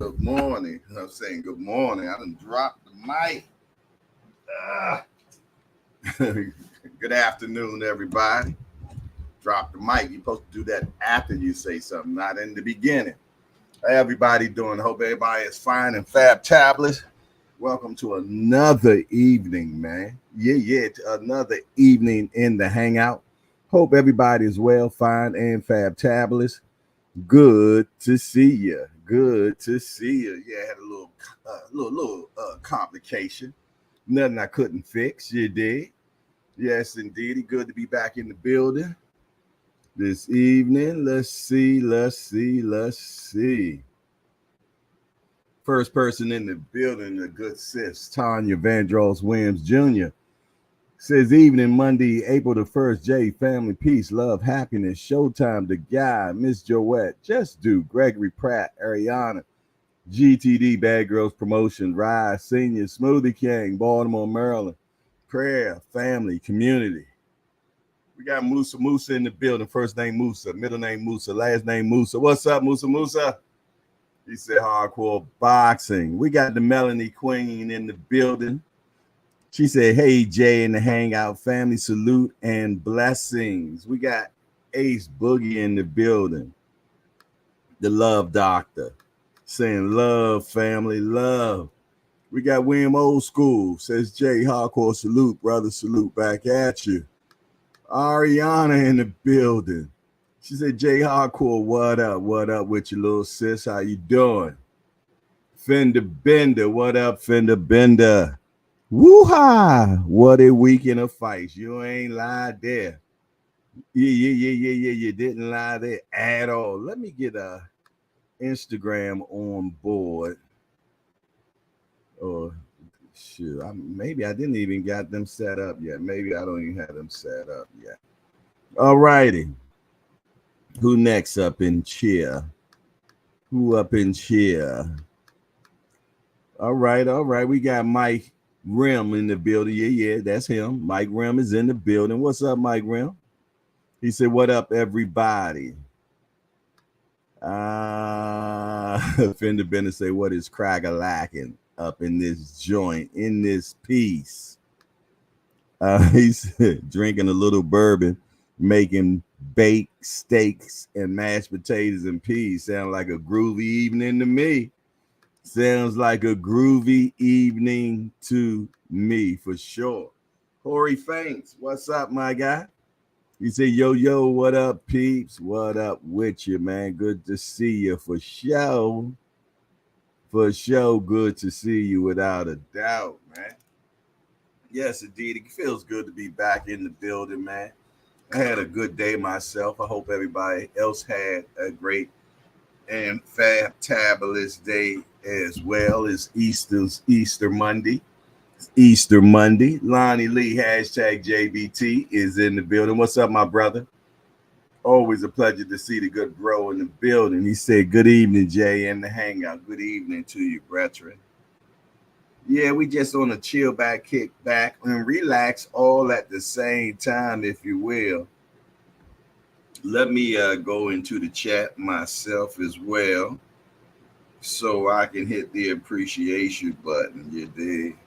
Good morning. I'm saying good morning. I done dropped the mic. Good afternoon, everybody. Drop the mic. You're supposed to do that after you say something, not in the beginning. How everybody doing? Hope everybody is fine and fab-tabulous. Welcome to another evening, man. Another evening in the hangout. Hope everybody is well, fine, and fab-tabulous. Good to see you. Good to see you. Yeah, I had a little complication. Nothing I couldn't fix. You did. Yes, indeed. Good to be back in the building this evening. Let's see. First person in the building, a good sis, Tanya Vandross Williams Jr. Says evening, Monday, April the 1st, J, family, peace, love, happiness, showtime, the guy, Miss Joette, Just Do, Gregory Pratt, Ariana, GTD, Bad Girls Promotion, Rise, Senior, Smoothie King, Baltimore, Maryland, prayer, family, community. We got Musa in the building. First name Musa, middle name Musa, last name Musa. What's up, Musa? He said hardcore boxing. We got the Melanie Queen in the building. She said, hey, Jay and the Hangout family, salute and blessings. We got Ace Boogie in the building. The Love Doctor saying love, family, love. We got William Old School, says Jay, hardcore salute, brother, salute back at you. Ariana in the building. She said, Jay Hardcore, what up with your little sis? How you doing? Fender Bender, what up, Fender Bender? Woo-ha! What a weekend of fights. You ain't lied there. Yeah. You didn't lie there at all. Let me get a Instagram on board. Or shoot, maybe I didn't even got them set up yet. Maybe I don't even have them set up yet. All righty. Who next up in cheer? Who up in cheer? All right. We got Mike Rim in the building. Yeah, that's him. Mike Rim is in the building. What's up, Mike Rim? He said, what up, everybody? Fender Bennett say, what is crack-a-lacking up in this joint, in this piece? He's drinking a little bourbon, making baked steaks and mashed potatoes and peas. Sound like a groovy evening to me. Sounds like a groovy evening to me, for sure. Corey Faints, what's up, my guy? He said, yo, what up, peeps? What up with you, man? Good to see you, for sure. For sure, good to see you, without a doubt, man. Yes, indeed. It feels good to be back in the building, man. I had a good day myself. I hope everybody else had a great and fabulous day as well. It's Easter Monday. Lonnie Lee, hashtag JBT, is in the building. What's up, my brother? Always a pleasure to see the good bro in the building. He said, good evening, Jay, and the Hangout. Good evening to you, brethren. Yeah, we just on a chill back, kick back, and relax all at the same time, if you will. Let me go into the chat myself as well, so I can hit the appreciation button. You dig?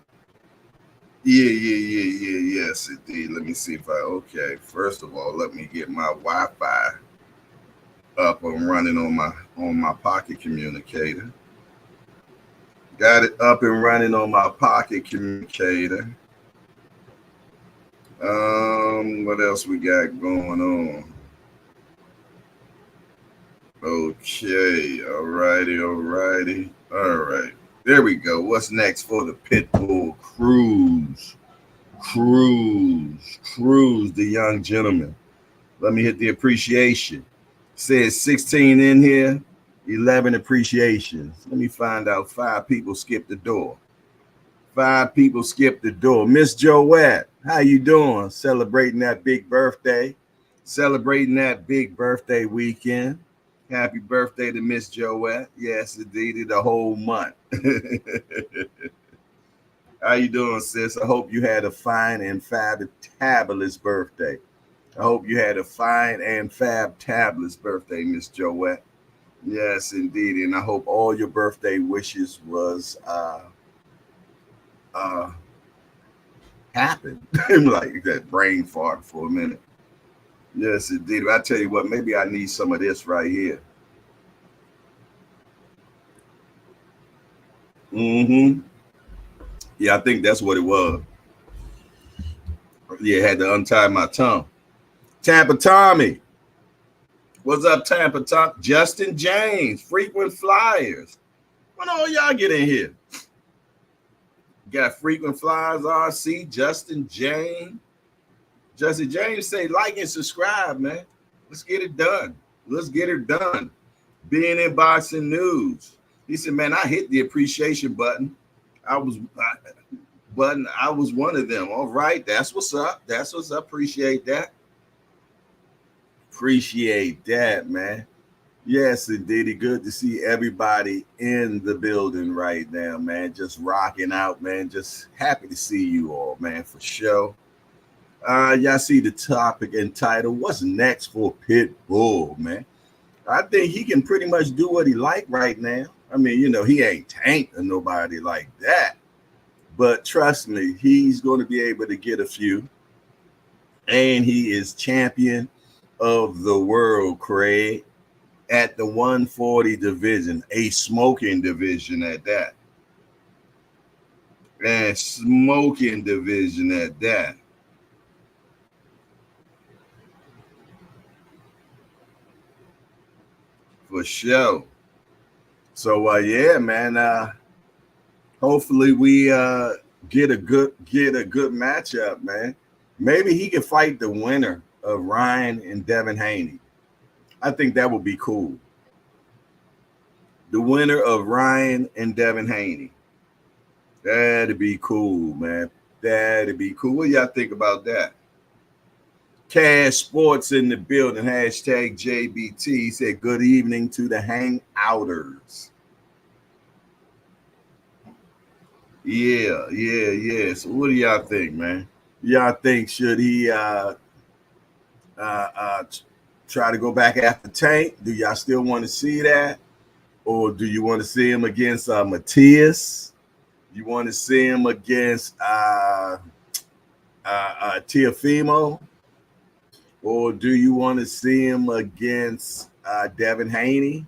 Yeah. Yes, indeed. Let me see if okay. First of all, let me get my Wi-Fi up and running on my pocket communicator. Got it up and running on my pocket communicator. What else we got going on? Okay, all righty. All right, there we go. What's next for the Pitbull? Cruz, the young gentleman. Let me hit the appreciation. Says 16 in here, 11 appreciations. Let me find out. 5 people skipped the door. 5 people skipped the door. Miss Joette, how you doing? Celebrating that big birthday. Celebrating that big birthday weekend. Happy birthday to Miss Joette. Yes, indeed, the whole month. How you doing, sis? I hope you had a fine and fabulous birthday. I hope you had a fine and fabulous birthday, Miss Joette. Yes, indeed. And I hope all your birthday wishes was uh happened. Like that brain fart for a minute. Yes, indeed. But I tell you what, maybe I need some of this right here. Mm-hmm. Yeah, I think that's what it was. Yeah, I had to untie my tongue. Tampa Tommy. What's up, Tampa Tom? Justin James, frequent flyers. When all y'all get in here? Got frequent flyers, RC, Justin James. Justin James say like and subscribe, man. Let's get it done. Let's get it done. Being in boxing news. He said, man, I hit the appreciation button. I was one of them. All right, that's what's up. That's what's up. Appreciate that. Appreciate that, man. Yes, indeed. Good to see everybody in the building right now, man. Just rocking out, man. Just happy to see you all, man, for sure. Y'all see the topic and title. What's next for Pitbull, man? I think he can pretty much do what he like right now. I mean, he ain't tanking nobody like that. But trust me, he's going to be able to get a few. And he is champion of the world, Craig, at the 140 division, a smoking division at that. And smoking division at that. For sure. So yeah, man. Hopefully we get a good matchup, man. Maybe he can fight the winner of Ryan and Devin Haney. I think that would be cool. The winner of Ryan and Devin Haney. That'd be cool, man. That'd be cool. What y'all think about that? Cash Sports in the building. Hashtag JBT. He said, good evening to the hangouters. Yeah. So what do y'all think, man? Y'all think should he try to go back after Tank? Do y'all still want to see that? Or do you want to see him against Matias? You want to see him against Teofimo? Or do you want to see him against Devin Haney?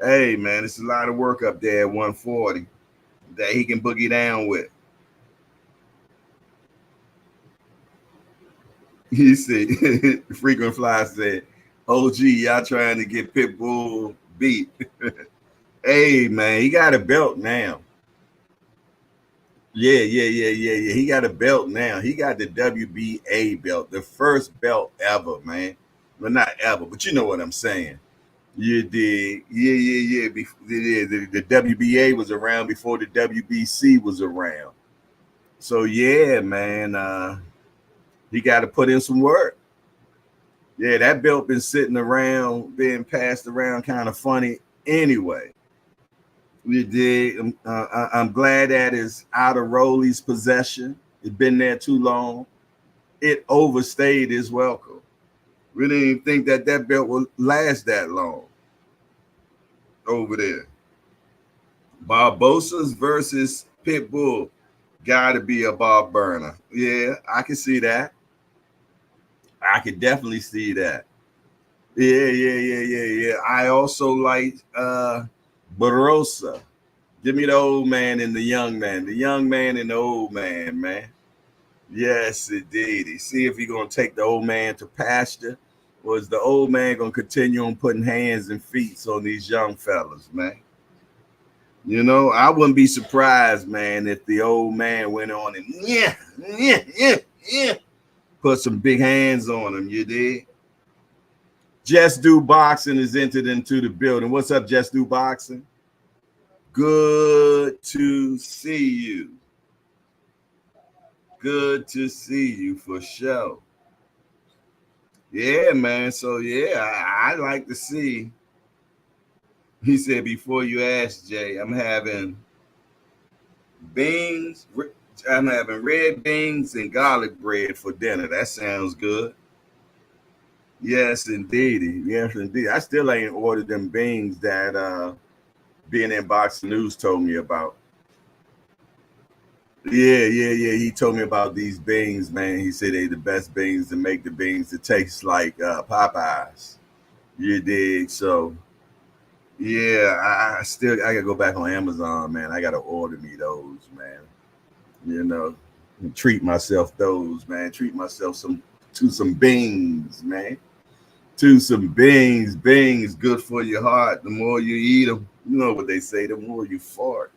Hey, man, it's a lot of work up there at 140 that he can boogie down with. You see, Frequent Fly said, OG, y'all trying to get Pitbull beat. Hey, man, he got a belt now. Yeah. He got a belt now. He got the WBA belt, the first belt ever, man. Well, not ever, but you know what I'm saying. You did. Yeah. The WBA was around before the WBC was around. So, yeah, man, he got to put in some work. Yeah, that belt been sitting around, being passed around kind of funny anyway. You did. I'm glad that is out of Rolly's possession. It's been there too long. It overstayed its welcome. We didn't even think that belt would last that long over there. Barbosa's versus Pitbull. Gotta be a bar burner. Yeah, I can see that. I could definitely see that. Yeah. I also like Barossa. Give me the old man and the young man. The young man and the old man, man. Yes, indeed. See if he's gonna take the old man to pasture, or is the old man gonna continue on putting hands and feet on these young fellas, man? I wouldn't be surprised, man, if the old man went on and yeah, put some big hands on him. You did. Just Do Boxing is entered into the building. What's up, Just Do Boxing? Good to see you. Good to see you for sure. Yeah, man. So yeah, I like to see. He said, before you ask, Jay, I'm having beans. I'm having red beans and garlic bread for dinner. That sounds good. Yes, indeed. Yes, indeed. I still ain't ordered them beans that being in Boxing News told me about. Yeah. He told me about these beans, man. He said they the best beans to make the beans that taste like Popeyes. You dig? So yeah, I gotta go back on Amazon, man. I gotta order me those, man. You know, and treat myself those, man. Treat myself some beans, man. To some beans. Beans good for your heart. The more you eat them, you know what they say. The more you fart.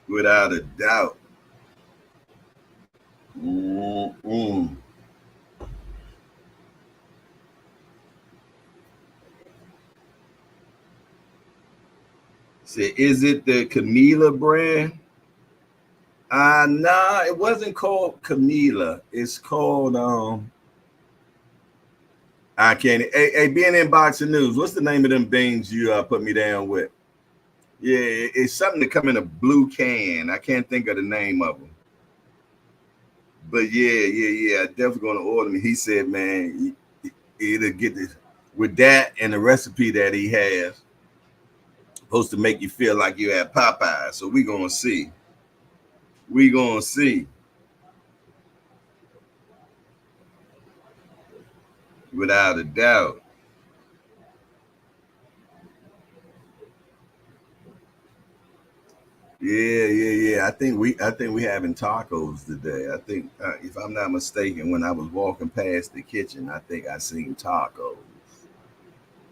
Without a doubt. Mm-mm. Say, is it the Camila brand? Nah, it wasn't called Camila. It's called I can't. Hey, being in boxing news, what's the name of them beans you put me down with? Yeah, it's something that come in a blue can. I can't think of the name of them. But yeah. I definitely gonna order me. He said, man, either get this with that and the recipe that he has, supposed to make you feel like you had Popeye. So we gonna see. We gonna see, without a doubt. Yeah. I think we having tacos today. I think, if I'm not mistaken, when I was walking past the kitchen, I think I seen tacos.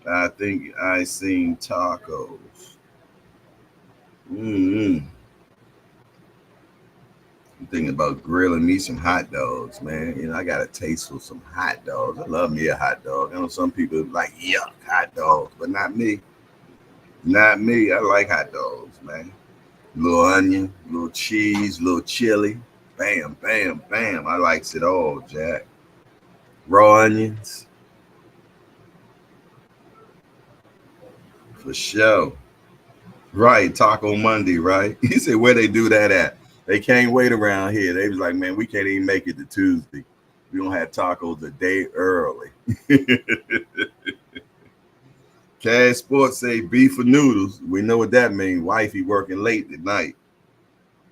I think I seen tacos. Mm-hmm. I'm thinking about grilling me some hot dogs, man. You know, I got a taste for some hot dogs. I love me a hot dog. I know some people like yuck hot dogs, but not me. Not me. I like hot dogs, man. Little onion, little cheese, little chili. Bam, bam, bam. I likes it all, Jack. Raw onions, for sure. Right, Taco Monday, right? He said where they do that at. They can't wait around here. They was like, man, we can't even make it to Tuesday. We don't have tacos a day early. Cash Sports say beef or noodles. We know what that means. Wifey working late at night.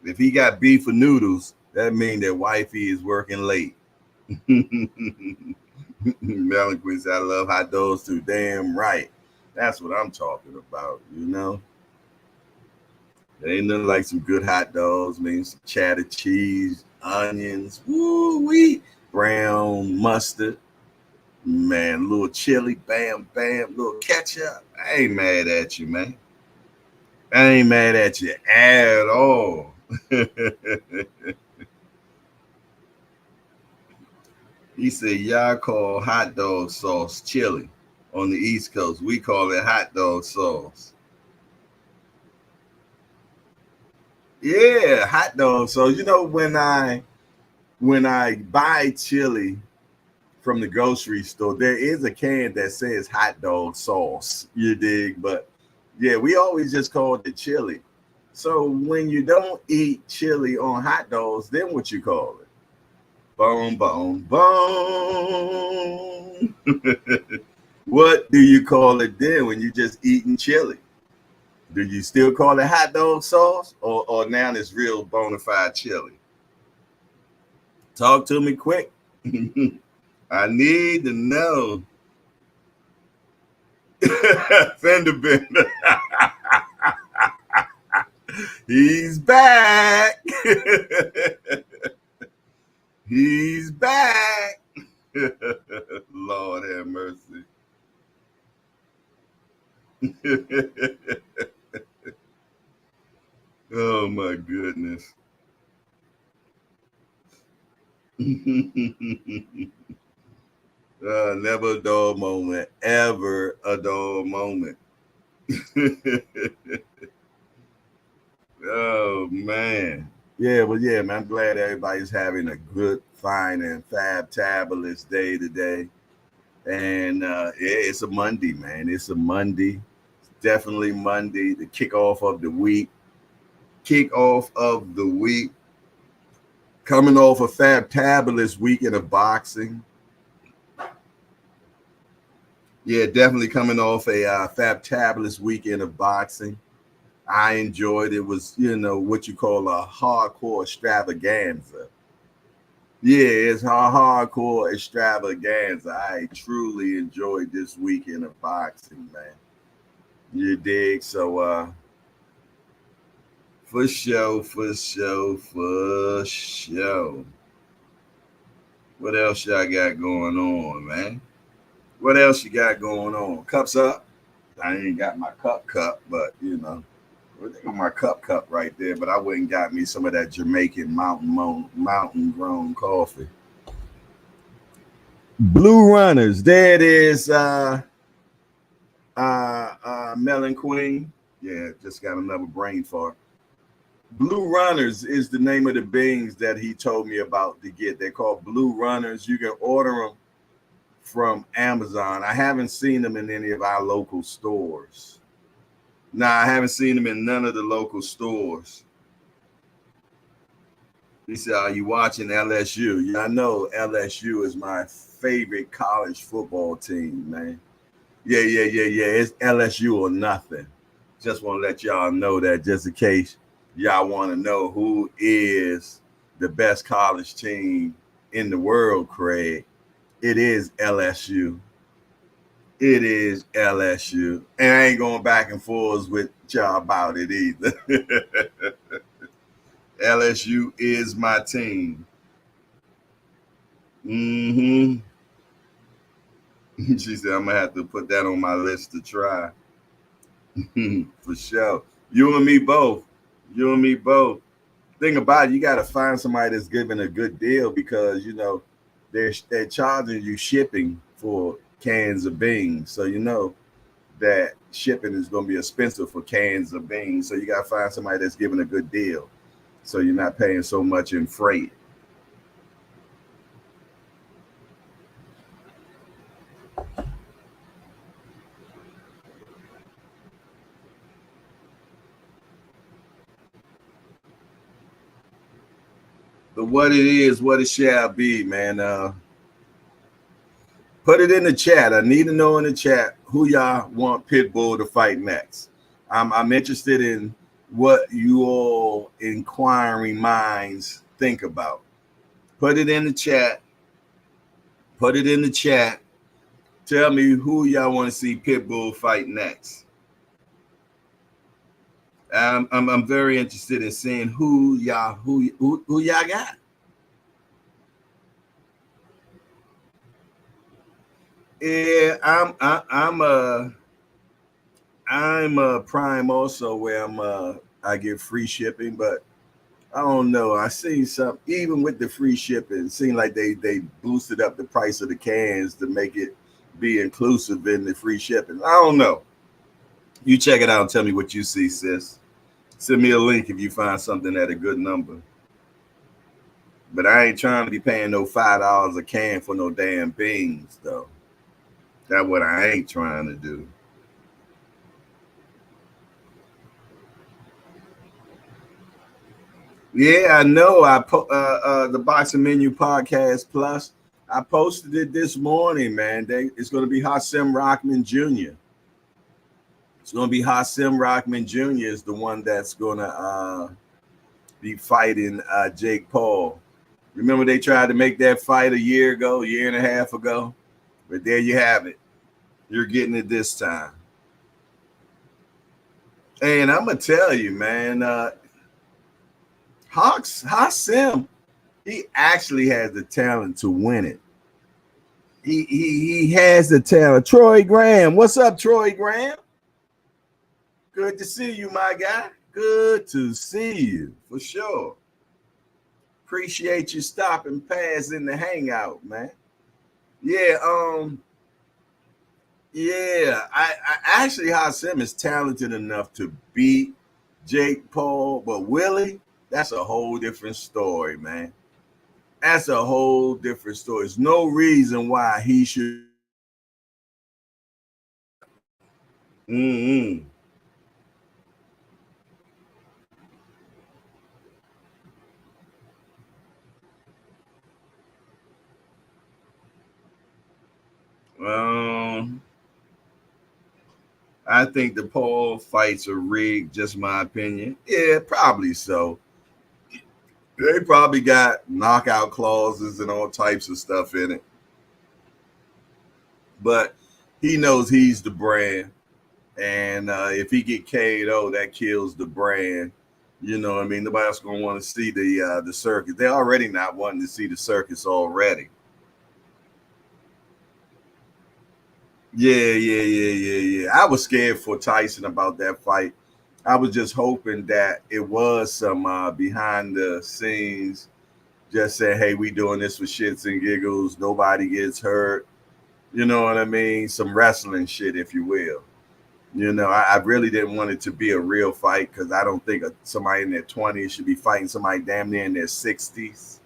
If he got beef or noodles, that means that wifey is working late. Melancholy said, I love hot dogs too. Damn right. That's what I'm talking about, you know? There ain't nothing like some good hot dogs, man. Some cheddar cheese, onions, woo wee, brown mustard, man, a little chili, bam, bam, little ketchup. I ain't mad at you, man. I ain't mad at you at all. He said, y'all call hot dog sauce chili on the East Coast. We call it hot dog sauce. Yeah, hot dog. So you know when I buy chili from the grocery store, there is a can that says hot dog sauce. You dig? But yeah, we always just call it chili. So when you don't eat chili on hot dogs, then what you call it? Boom, boom, boom. What do you call it then when you just eating chili? Do you still call it hot dog sauce, or now it's real bona fide chili? Talk to me quick. I need to know. Fender Bender. He's back. He's back. Lord have mercy. Oh my goodness. Never a dull moment. Ever a dull moment. Oh man. Yeah, well, yeah, man. I'm glad everybody's having a good, fine, and fabulous day today. And yeah, it's a Monday, man. It's a Monday. It's definitely Monday, the kickoff of the week. Kick off of the week. Coming off a fabulous weekend of boxing. Yeah, definitely coming off a fabulous weekend of boxing. I enjoyed it. It was, what you call a hardcore extravaganza. Yeah, it's a hardcore extravaganza. I truly enjoyed this weekend of boxing, man. You dig? So, for sure. What else y'all got going on, man? What else you got going on? Cups up. I ain't got my cup, but I got my cup right there. But I went and got me some of that Jamaican mountain grown coffee. Blue Runners. There it is. Melon Queen. Yeah, just got another brain fart. Blue Runners is the name of the beans that he told me about to get. They're called Blue Runners. You can order them from Amazon. I haven't seen them in any of our local stores. Nah, I haven't seen them in none of the local stores. He said, "Are you watching LSU?" Yeah, I know LSU is my favorite college football team, man. Yeah. It's LSU or nothing. Just want to let y'all know that just in case y'all want to know who is the best college team in the world, Craig. It is LSU. It is LSU. And I ain't going back and forth with y'all about it either. LSU is my team. Mm-hmm. She said, I'm going to have to put that on my list to try. For sure. You and me both. Thing about it, you got to find somebody that's giving a good deal because, they're charging you shipping for cans of beans. So, that shipping is going to be expensive for cans of beans. So you got to find somebody that's giving a good deal. So you're not paying so much in freight. But what it is, what it shall be, man. Put it in the chat. I need to know in the chat who y'all want Pitbull to fight next. I'm interested in what you all inquiring minds think about. Put it in the chat. Tell me who y'all want to see Pitbull fight next. I'm very interested in seeing who y'all got. Yeah, I'm a Prime also where I get free shipping, but I don't know. I seen some even with the free shipping, it seemed like they boosted up the price of the cans to make it be inclusive in the free shipping. I don't know. You check it out and tell me what you see, sis. Send me a link if you find something at a good number. But I ain't trying to be paying no $5 a can for no damn beans, though. That's what I ain't trying to do. Yeah, I know. The Boxing Menu Podcast Plus. I posted it this morning, man. It's going to be Hasim Rockman Jr. It's going to be Hasim Rockman Jr. is the one that's going to be fighting Jake Paul. Remember they tried to make that fight a year and a half ago? But there you have it. You're getting it this time. And I'm going to tell you, man, Hasim, he actually has the talent to win it. He has the talent. Troy Graham. What's up, Troy Graham? Good to see you, my guy. Good to see you, for sure. Appreciate you stopping past in the hangout, man. Yeah, I actually Hasim is talented enough to beat Jake Paul, but Willie, that's a whole different story, man. That's a whole different story. There's no reason why he should. Mm-hmm. Um, I think the Paul fights are rigged. Just my opinion. Yeah, probably so. They probably got knockout clauses and all types of stuff in it. But he knows he's the brand, and if he get KO, that kills the brand. You know what I mean? Nobody else gonna want to see the circus. They're already not wanting to see the circus already. Yeah. I was scared for Tyson about that fight. I was just hoping that it was some behind the scenes, just saying, "Hey, we doing this for shits and giggles. Nobody gets hurt." You know what I mean? Some wrestling shit, if you will. You know, I really didn't want it to be a real fight because I don't think somebody in their 20s should be fighting somebody damn near in their 60s.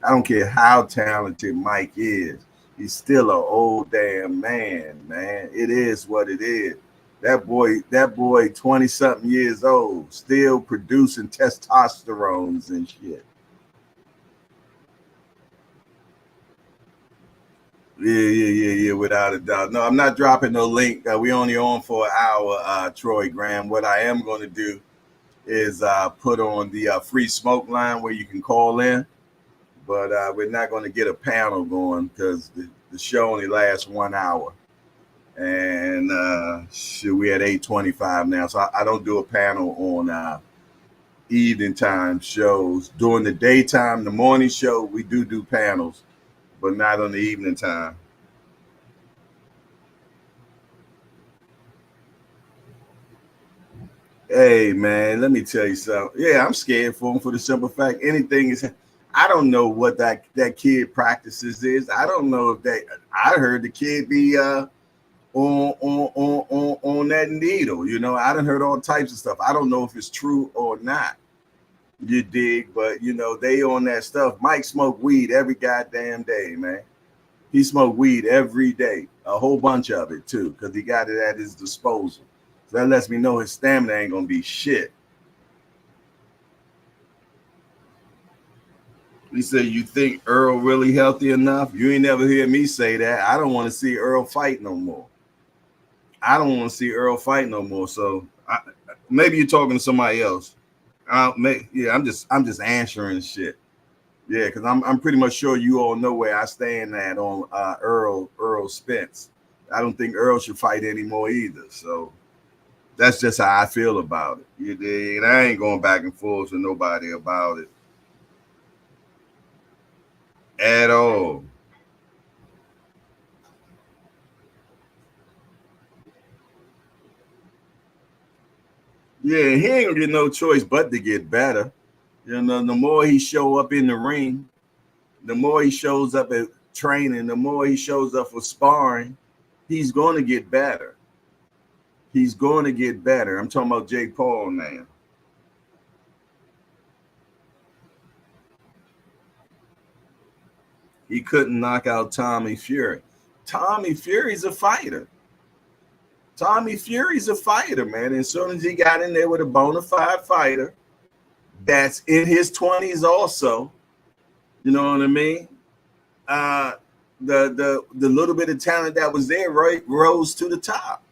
I don't care how talented Mike is. He's still an old damn man, man. It is what it is. That boy, 20 something years old, still producing testosterones and shit. Yeah, without a doubt. No, I'm not dropping no link. We only on for an hour, Troy Graham. What I am going to do is put on the free smoke line where you can call in, but we're not going to get a panel going because the show only lasts 1 hour. And shoot, we at 8:25 now, so I don't do a panel on evening time shows. During the daytime, the morning show, we do panels, but not on the evening time. Hey man, let me tell you something. Yeah, I'm scared for him for the simple fact anything is. I don't know what that kid practices is. I don't know if they. I heard the kid be on that needle. You know, I done heard all types of stuff. I don't know if it's true or not. You dig? But you know, they on that stuff. Mike smoked weed every goddamn day, man. He smoked weed every day, a whole bunch of it too, because he got it at his disposal. So that lets me know his stamina ain't gonna be shit. He said, "You think Earl really healthy enough?" You ain't never hear me say that. I don't want to see Earl fight no more. I don't want to see Earl fight no more. So maybe you're talking to somebody else. Yeah, I'm just answering shit. Yeah, because I'm pretty much sure you all know where I stand at on Earl Spence. I don't think Earl should fight anymore either. So that's just how I feel about it. You dig? And I ain't going back and forth with nobody about it at all. Yeah, he ain't gonna get no choice but to get better. You know, the more he show up in the ring, the more he shows up at training, the more he shows up for sparring, he's going to get better. He's going to get better. I'm talking about Jake Paul now. He couldn't knock out Tommy Fury. Tommy Fury's a fighter. Tommy Fury's a fighter, man. And as soon as he got in there with a bona fide fighter that's in his 20s also, you know what I mean? Uh, the little bit of talent that was there, right, rose to the top.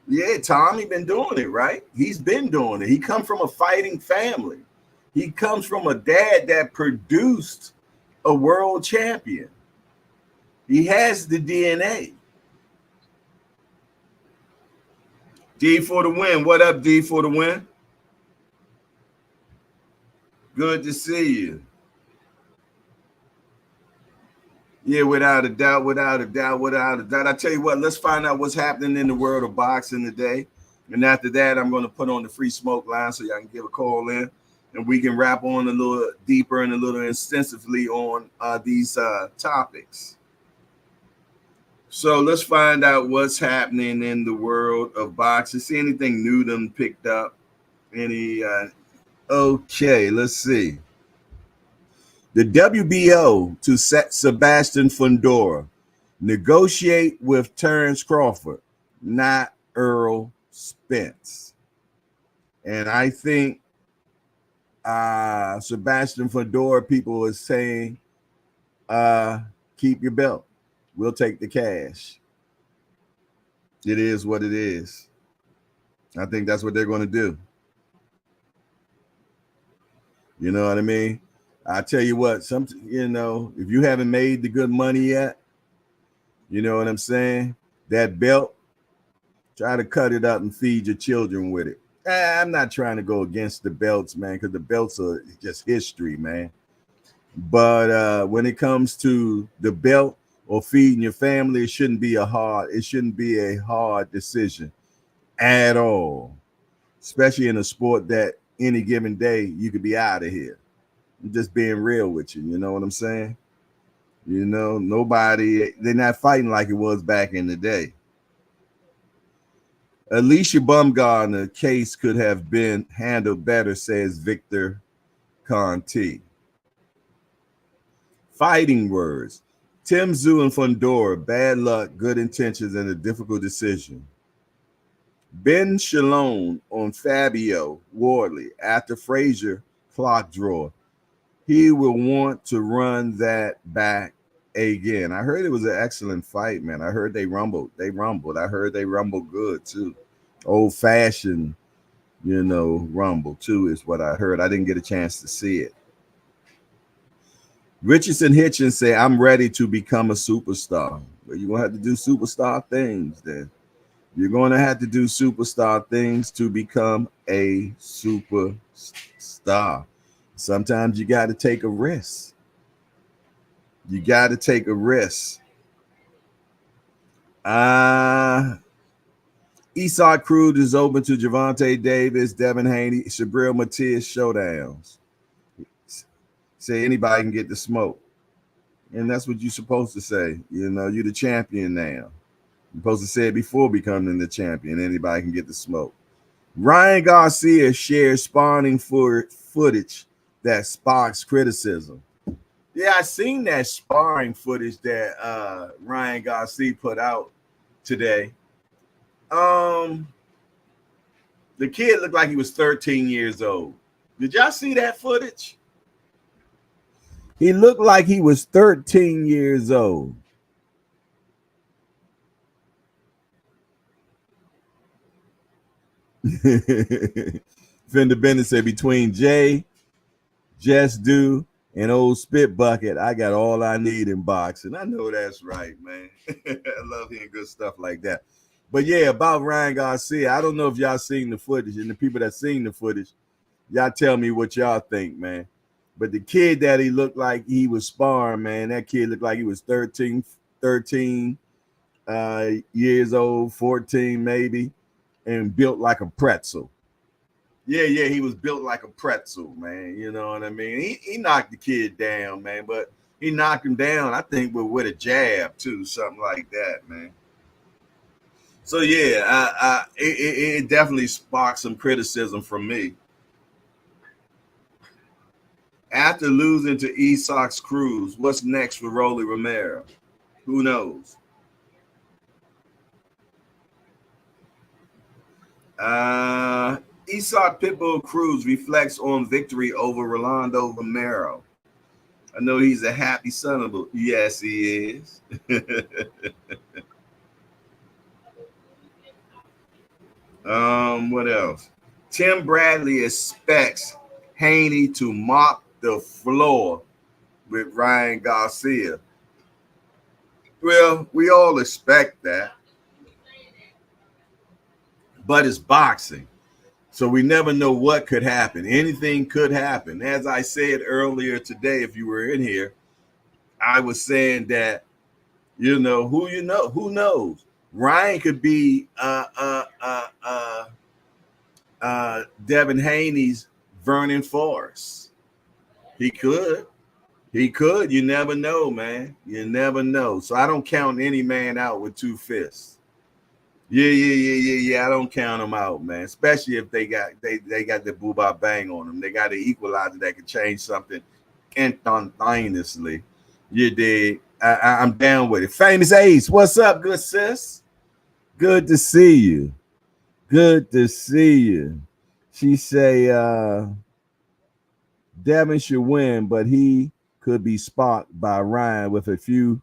Yeah, Tommy been doing it, right? He's been doing it. He come from a fighting family. He comes from a dad that produced a world champion. He has the DNA. D for the win. What up, D for the win? Good to see you. Yeah, without a doubt, without a doubt, without a doubt. I tell you what, let's find out what's happening in the world of boxing today. And after that, I'm going to put on the free smoke line so y'all can give a call in and we can wrap on a little deeper and a little extensively on these topics. So let's find out what's happening in the world of boxing. See anything new them picked up? Any? Okay, let's see. The WBO to set Sebastian Fundora negotiate with Terrence Crawford, not Earl Spence. And I think Sebastian Fundora people are saying, keep your belt. We'll take the cash. It is what it is. I think that's what they're going to do. You know what I mean? I tell you what, if you haven't made the good money yet, you know what I'm saying? That belt, try to cut it up and feed your children with it. I'm not trying to go against the belts, man, because the belts are just history, man. But when it comes to the belt or feeding your family, it shouldn't be a hard decision at all, especially in a sport that any given day you could be out of here. I'm just being real with you. You know what I'm saying? You know, they're not fighting like it was back in the day. Alicia Bumgarner case could have been handled better, says Victor Conti. Fighting words. Tim Tszyu and Fundora, bad luck, good intentions, and a difficult decision. Ben Shalom on Fabio Wardley after Frazier clock draw. He will want to run that back again. I heard it was an excellent fight, man. I heard they rumbled. I heard they rumbled good too. Old fashioned, rumble too is what I heard. I didn't get a chance to see it. Richardson Hitchens say, I'm ready to become a superstar. Well, you're going to have to do superstar things then. You're going to have to do superstar things to become a superstar. Sometimes you got to take a risk. Esau Cruz is open to Gervonta Davis, Devin Haney, Shabril Matias showdowns. Say anybody can get the smoke. And that's what you're supposed to say. You're the champion now. You're supposed to say it before becoming the champion. Anybody can get the smoke. Ryan Garcia shares sparring footage that sparks criticism. Yeah, I seen that sparring footage that Ryan Garcia put out today. The kid looked like he was 13 years old. Did y'all see that footage? He looked like he was 13 years old. Fender Bennett said, between Jay, Just Do, and old Spit Bucket, I got all I need in boxing. I know that's right, man. I love hearing good stuff like that. But yeah, about Ryan Garcia, I don't know if y'all seen the footage, and the people that seen the footage, y'all tell me what y'all think, man. But the kid that he looked like he was sparring, man, that kid looked like he was 13 years old, 14 maybe, and built like a pretzel. Yeah, he was built like a pretzel, man. You know what I mean? He knocked the kid down, man, but he knocked him down, I think, with a jab, too, something like that, man. So, yeah, it definitely sparked some criticism from me. After losing to Esau's Cruz, what's next for Rolly Romero? Who knows? Esau Pitbull Cruz reflects on victory over Rolando Romero. I know he's a happy son of a... Yes, he is. What else? Tim Bradley expects Haney to mop the floor with Ryan Garcia. Well, we all expect that. But it's boxing. So we never know what could happen. Anything could happen. As I said earlier today, if you were in here, I was saying that, who knows? Ryan could be Devin Haney's Vernon Forrest. He could. You never know, man. You never know. So I don't count any man out with two fists. Yeah. I don't count them out, man. Especially if they got the boo-bop bang on them. They got an equalizer that can change something instantaneously. You dig? I'm down with it. Famous Ace, what's up, good sis? Good to see you. She say Devin should win, but he could be sparked by Ryan with a few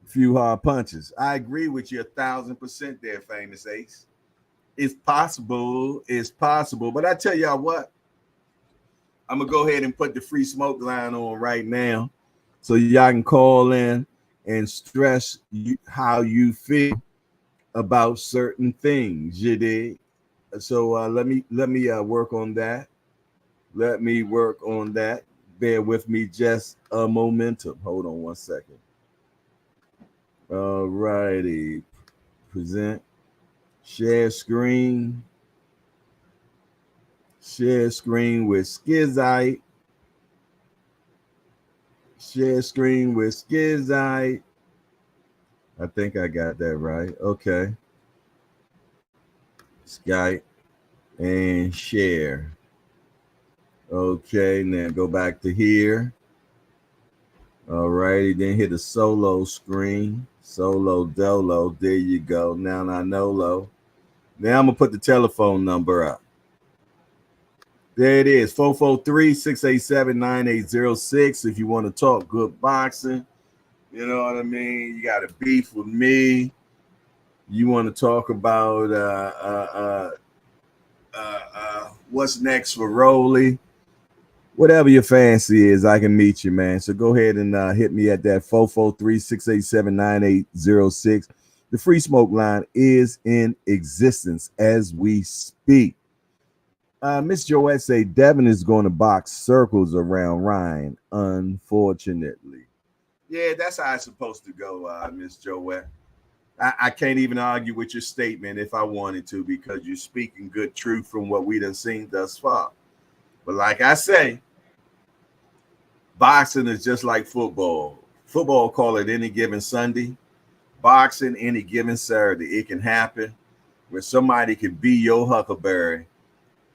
few hard punches. I agree with you 1,000% there, Famous Ace. It's possible. It's possible. But I tell y'all what, I'm going to go ahead and put the free smoke line on right now so y'all can call in and stress how you feel about certain things. You dig? So let me work on that. Let me work on that. Bear with me just a momentum. Hold on one second. All righty. Present. Share screen. Share screen with Skizite. Share screen with Skizite. I think I got that right. Okay. Skype and share. Okay, now go back to here. All righty, then hit the solo screen. Solo dolo. There you go. Now I know. Now I'm gonna put the telephone number up. There it is, 443-687-9806. If you want to talk good boxing, you know what I mean? You got a beef with me. You want to talk about what's next for Rolly? Whatever your fancy is, I can meet you, man. So go ahead and hit me at that 443-687-9806. The free smoke line is in existence as we speak. Miss Joette say Devin is going to box circles around Ryan, unfortunately. Yeah, that's how it's supposed to go, Miss Joette. I can't even argue with your statement if I wanted to, because you're speaking good truth from what we done seen thus far. But like I say, boxing is just like football. Football, call it any given Sunday. Boxing, any given Saturday. It can happen where somebody can be your Huckleberry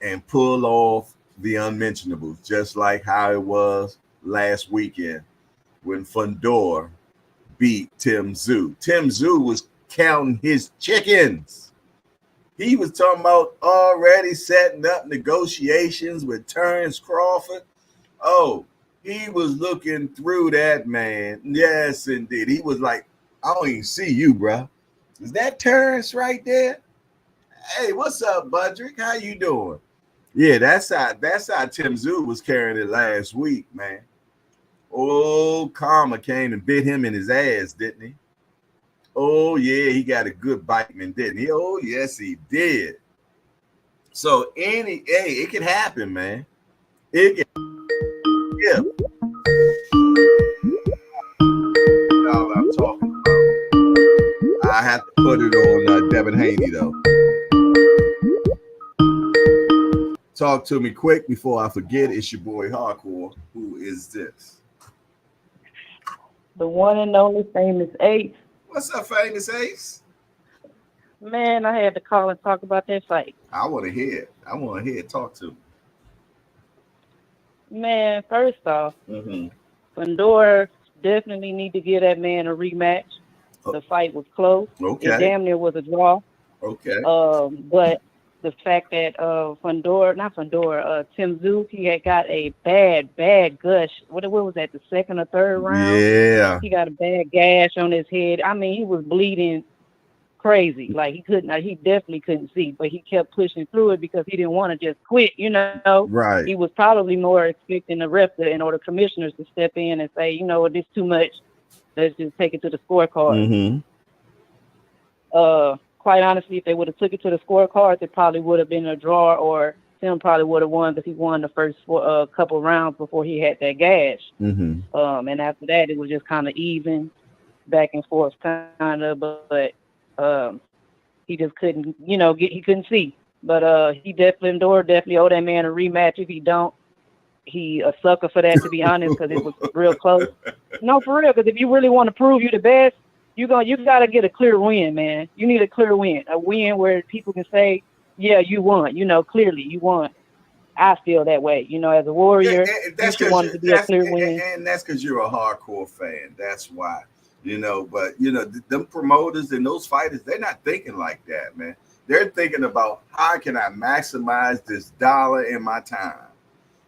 and pull off the unmentionables, just like how it was last weekend when Fundor beat Tim Tszyu. Tim Tszyu was counting his chickens. He was talking about already setting up negotiations with Terrence Crawford. Oh, he was looking through that, man. Yes, indeed. He was like, I don't even see you, bro. Is that Terrence right there? Hey, what's up, Budrick? How you doing? Yeah, that's how Tim Tszyu was carrying it last week, man. Oh, Karma came and bit him in his ass, didn't he? Oh, yeah, he got a good biteman, didn't he? Oh, yes, he did. So, it can happen, man. It can. Yeah. That's all I'm talking about. I have to put it on Devin Haney, though. Talk to me quick before I forget. It's your boy Hardcore. Who is this? The one and only Famous Ace. What's up, Famous Ace? Man, I had to call and talk about that fight. I want to hear it. Talk to me. Man, first off, Fundor definitely need to give that man a rematch. The fight was close. Okay. It damn near was a draw. Okay. But the fact that Tim Tszyu, he had got a bad gush. What was that, the second or third round? Yeah. He got a bad gash on his head. I mean, he was bleeding crazy. Like, he definitely couldn't see, but he kept pushing through it because he didn't want to just quit, you know. Right. He was probably more expecting the ref or the commissioners to step in and say, you know what, this is too much. Let's just take it to the scorecard. Quite honestly, if they would have took it to the scorecards, it probably would have been a draw, or Tim probably would have won because he won the first couple rounds before he had that gash. And after that, it was just kind of even, back and forth kind of, but he just couldn't, he couldn't see. But he definitely owe that man a rematch. If he don't, he a sucker for that, to be honest, because it was real close. No, for real, because if you really want to prove you the best, you got to get a clear win, man. You need a clear win, a win where people can say, yeah, you won. Clearly you won. I feel that way. As a warrior, you wanted to be a clear win. And that's because you're a hardcore fan. That's why, But, them promoters and those fighters, they're not thinking like that, man. They're thinking about how can I maximize this dollar in my time.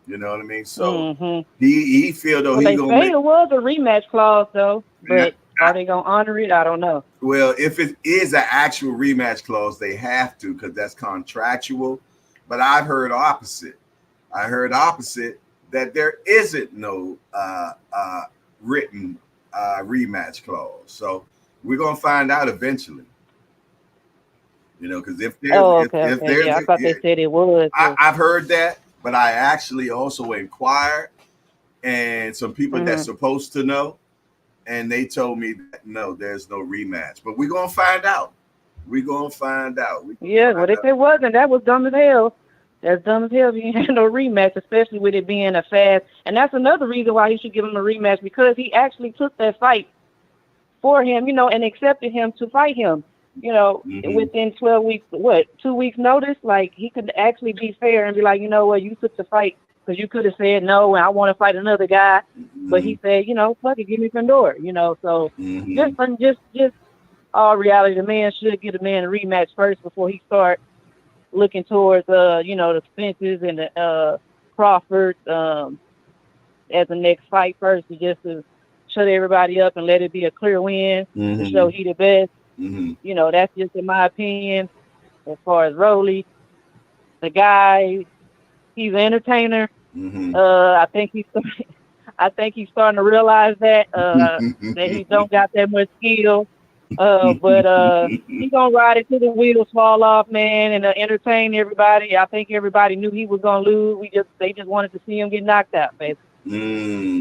You know what I mean? So he feel though he they gonna say make... it was a rematch clause though, but Are they gonna honor it? I don't know. Well, if it is an actual rematch clause, they have to because that's contractual. But I've heard opposite. I heard opposite that there isn't no written rematch clause. So we're gonna find out eventually. You know, because if there's if there's I thought they said it was. I've heard that, but I actually also inquired, and some people that's supposed to know, and they told me that no, there's no rematch. But we're gonna find out. We're gonna find out. Well, if it wasn't, that was dumb as hell. That's dumb as hell. You had no rematch, especially with it being a fast. And that's another reason why he should give him a rematch, because he actually took that fight for him, and accepted him to fight him. Within 12 weeks, 2 weeks notice, like he could actually be fair and be like, you know what, you took the fight because you could have said no and I want to fight another guy, but he said, fuck it, give me Pandora, so just all reality, the man should get a man a rematch first before he start looking towards the Spences and the Crawford as the next fight first, to shut everybody up and let it be a clear win to show he the best. That's just in my opinion. As far as Rolly, the guy, he's an entertainer. I think he's starting to realize that that he don't got that much skill. But he gonna ride it till the wheels fall off, man, and entertain everybody. I think everybody knew he was gonna lose. They just wanted to see him get knocked out, basically.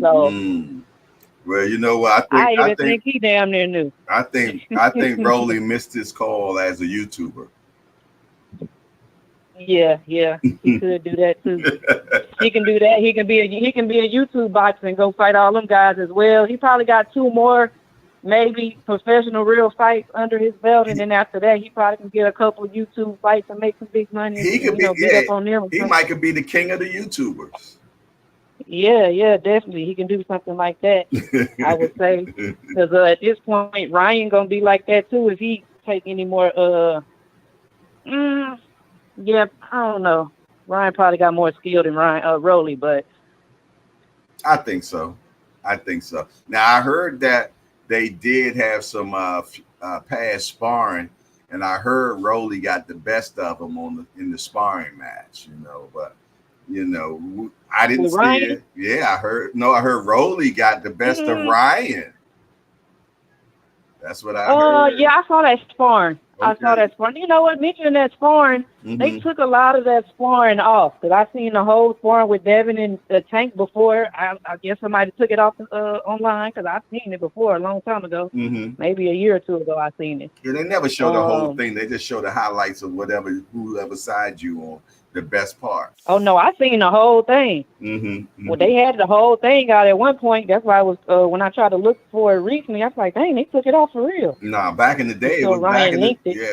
Well, you know what? I think he damn near knew. I think Rolly missed his call as a YouTuber. Yeah, he could do that too. He can do that. He can be a YouTube boxer and go fight all them guys as well. He probably got 2 more, maybe professional real fights under his belt, and then after that, he probably can get a couple of YouTube fights and make some big money. He could be up on them. He might could be the king of the YouTubers. Yeah, definitely. He can do something like that, I would say. Because at this point, Ryan going to be like that, too, if he take any more, I don't know. Ryan probably got more skill than Rolly, but. I think so. Now, I heard that they did have some past sparring, and I heard Rolly got the best of him in the sparring match, but. I didn't see it. Yeah, I heard Rolly got the best of Ryan. That's what I heard. Yeah, I saw that sparring. Okay. I saw that sparring. You know what? Mentioning that sparring, they took a lot of that sparring off. Because I seen the whole sparring with Devin and the Tank before. I guess somebody took it off online because I've seen it before a long time ago. Maybe a year or 2 ago I seen it. Yeah, they never show the whole thing. They just show the highlights of whoever side you on. The best part. Oh no, I seen the whole thing. Well, they had the whole thing out at one point. That's why I was when I tried to look for it recently, I was like, dang, they took it off for real. Nah, back in the day,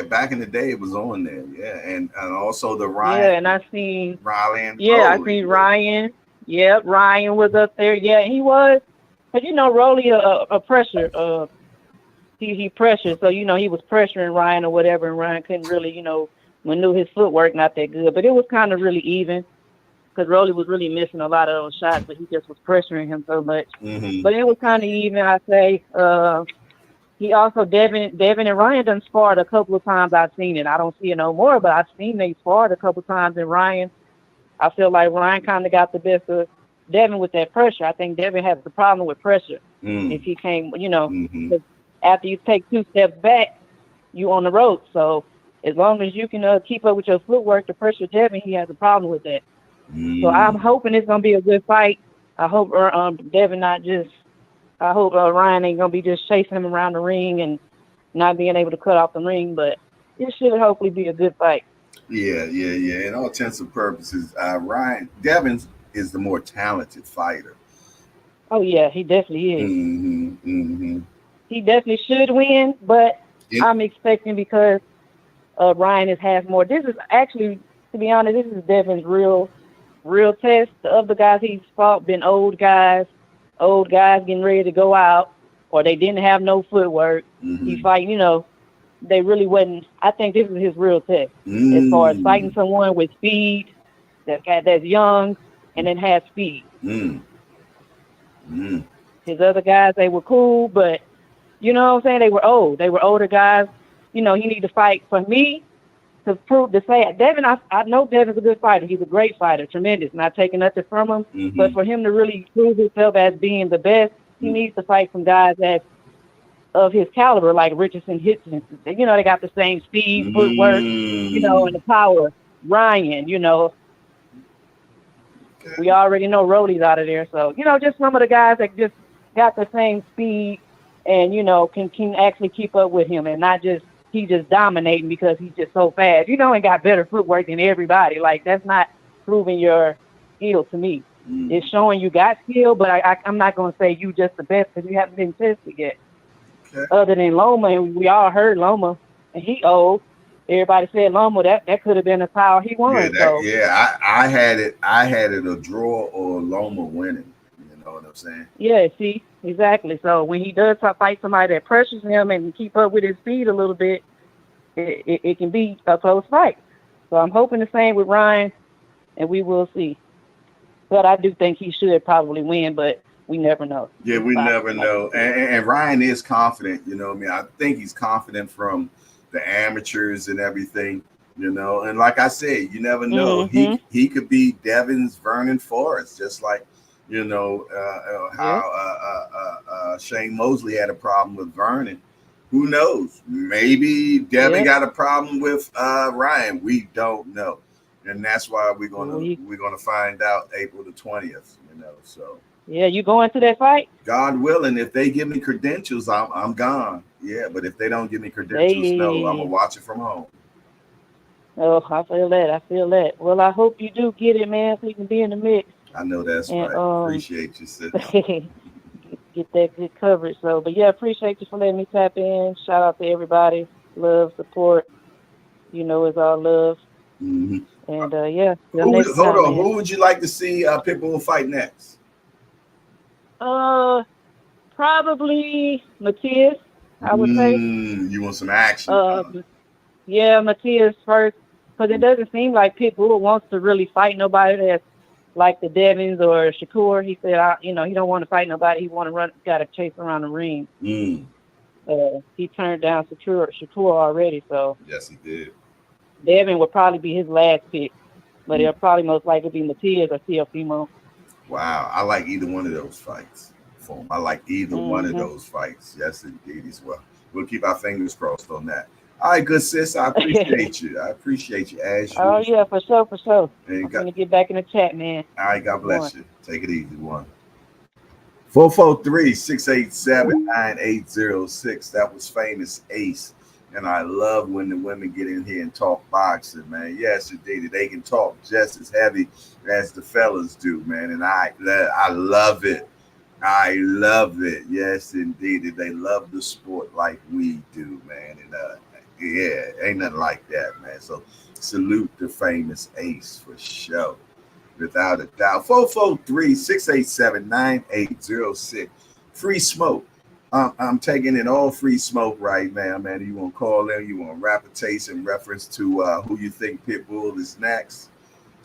back in the day, it was on there. Yeah, and also the Ryan. Yeah, and I seen Ryan. Yeah, I seen Ryan. Yep, Ryan was up there. Yeah, he was. But Rolly a pressure. He pressured, so he was pressuring Ryan or whatever, and Ryan couldn't really maneuver his footwork not that good, but it was kind of really even because Rolly was really missing a lot of those shots, but he just was pressuring him so much. But it was kind of even, I say. He also Devin and Ryan done sparred a couple of times. I've seen it. I don't see it no more, but I've seen they sparred a couple of times. And Ryan, I feel like Ryan kind of got the best of Devin with that pressure. I think Devin has the problem with pressure. If he came, because after you take 2 steps back, you on the ropes. So. As long as you can keep up with your footwork, the pressure Devin, he has a problem with that. So I'm hoping it's going to be a good fight. I hope Devin not just – I hope Ryan ain't going to be just chasing him around the ring and not being able to cut off the ring. But it should hopefully be a good fight. Yeah. In all intents and purposes, Devin is the more talented fighter. Oh, yeah, he definitely is. He definitely should win, but I'm expecting because – Ryan has more. This is actually, to be honest, this is Devin's real test. The other guys he's fought been old guys getting ready to go out, or they didn't have no footwork. He fight, they really wasn't. I think this is his real test as far as fighting someone with speed, that's young and then has speed. His other guys, they were cool, but You know what I'm saying? They were old. They were older guys. You know, he need to fight. For me to prove to say Devin, I know Devin's a good fighter. He's a great fighter, tremendous. Not taking nothing from him, but for him to really prove himself as being the best, he needs to fight some guys that of his caliber, like Richardson, Hitchens. You know, they got the same speed, footwork, you know, and the power. Ryan, you know, we already know Rhodey's out of there. So, you know, just some of the guys that just got the same speed and, you know, can actually keep up with him and not just he just dominating because he's just so fast, you know, and got better footwork than everybody. Like, that's not proving your skill to me. It's showing you got skill, but I'm not going to say you just the best because you haven't been tested yet. Other than Loma, and we all heard Loma, and he old. Everybody said Loma, that could have been a foul he won. I had it a draw or Loma winning. You know what I'm saying? Yeah, see, exactly. So when he does fight somebody that pressures him and keep up with his speed a little bit, it can be a close fight. So I'm hoping the same with Ryan, and we will see. But I do think he should probably win, but we never know. Yeah, we never know. And Ryan is confident, you know what I mean? I think he's confident from the amateurs and everything, you know. And like I said, you never know. He could be Devin's Vernon Forrest, just like, you know, how Shane Mosley had a problem with Vernon. Who knows? Maybe Devin got a problem with Ryan. We don't know. And that's why we're gonna find out April the 20th, you know. So yeah, you going to that fight? God willing, if they give me credentials, I'm gone. Yeah, but if they don't give me credentials, no, I'm gonna watch it from home. Oh, I feel that. Well, I hope you do get it, man, so you can be in the mix. I know that's right. Appreciate you, sis. Get that good coverage. So, but yeah, appreciate you for letting me tap in. Shout out to everybody. Love, support. You know, it's all love. And yeah. Who would you like to see Pitbull fight next? Probably Matias, I would say. You want some action? Yeah, Matias first, because it doesn't seem like Pitbull wants to really fight nobody that's like the Devins or Shakur. He said, he don't want to fight nobody. He got to chase around the ring. He turned down Shakur already. So yes, he did. Devin would probably be his last pick, but it'll probably most likely be Matias or Teofimo. Wow, I like either one of those fights. I like either one of those fights. Yes, indeed, as well. We'll keep our fingers crossed on that. All right, good sis. I appreciate you. As oh, usual. yeah, for sure. I'm going to get back in the chat, man. All right, God bless you. Take it easy, one. 443-687-9806. That was Famous Ace. And I love when the women get in here and talk boxing, man. Yes, indeed. They can talk just as heavy as the fellas do, man. And I love it. I love it. Yes, indeed. They love the sport like we do, man. And ain't nothing like that, man. So salute the Famous Ace for sure. Without a doubt. 443-687-9806. Free smoke. I'm taking in all free smoke right now, man. You want to call in? You want to rap a taste in reference to who you think Pitbull is next?